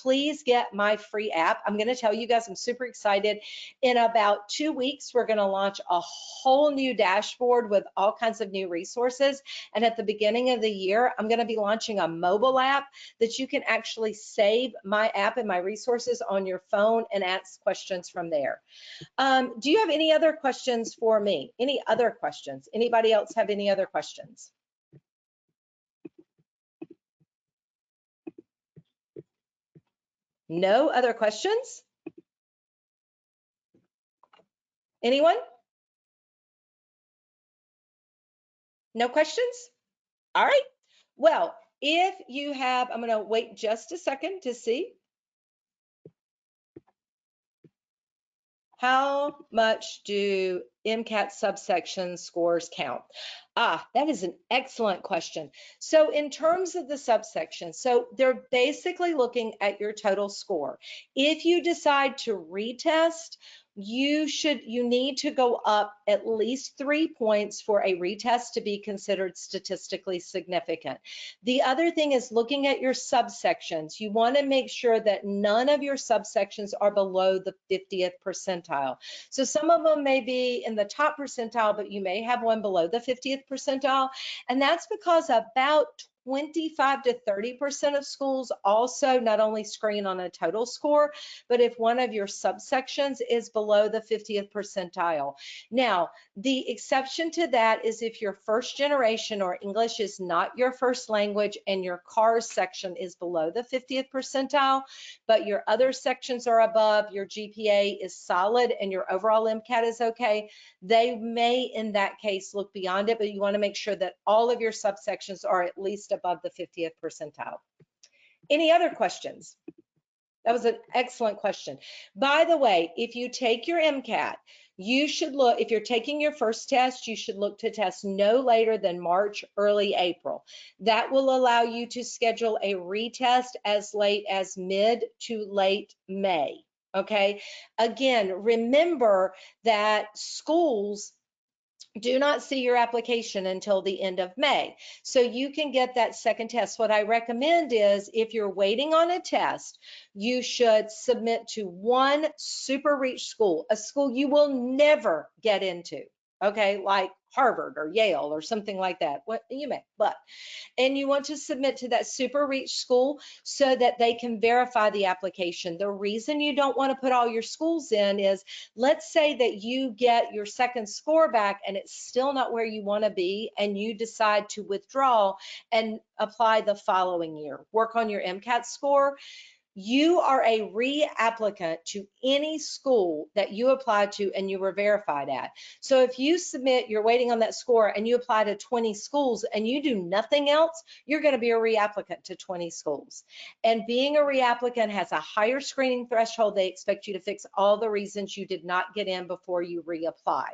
please get my free app. I'm going to tell you guys, I'm super excited. In about 2 weeks, we're going to launch a whole new dashboard with all kinds of new resources. And at the beginning of the year, I'm going to be launching a mobile app that you can actually save my app and my resources on your phone and ask questions from there. Do you have any other questions for me? Any other questions? Anybody else have any other questions? No other questions? Anyone? No questions? All right. Well, if you have, I'm going to wait just a second to see. How much do MCAT subsection scores count? That is an excellent question. So in terms of the subsection, so they're basically looking at your total score. If you decide to retest, you need to go up at least 3 points for a retest to be considered statistically significant. The other thing is looking at your subsections. You want to make sure that none of your subsections are below the 50th percentile. So some of them may be in the top percentile, but you may have one below the 50th percentile. And that's because about 25 to 30% of schools also not only screen on a total score, but if one of your subsections is below the 50th percentile. Now, the exception to that is if your first generation or English is not your first language and your CARS section is below the 50th percentile, but your other sections are above, your GPA is solid, and your overall MCAT is okay, they may in that case look beyond it, but you want to make sure that all of your subsections are at least above the 50th percentile. Any other questions? That was an excellent question. By the way, if you take your MCAT, you should look, if you're taking your first test, you should look to test no later than March, early April. That will allow you to schedule a retest as late as mid to late May. Okay. Again, remember that schools do not see your application until the end of May. So you can get that second test. What I recommend is if you're waiting on a test, you should submit to one super reach school, a school you will never get into, okay, like Harvard or Yale or something like that. What you may, and you want to submit to that super reach school so that they can verify the application. The reason you don't want to put all your schools in is, let's say that you get your second score back and it's still not where you want to be, and you decide to withdraw and apply the following year, work on your MCAT score. You are a reapplicant to any school that you applied to and you were verified at. So if you submit, you're waiting on that score, and you apply to 20 schools and you do nothing else, you're going to be a reapplicant to 20 schools. And being a reapplicant has a higher screening threshold. They expect you to fix all the reasons you did not get in before you reapply.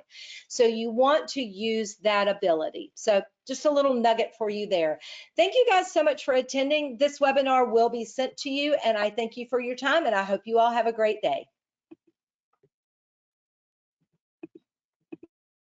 So you want to use that ability. So just a little nugget for you there. Thank you guys so much for attending. This webinar will be sent to you, and I thank you for your time, and I hope you all have a great day.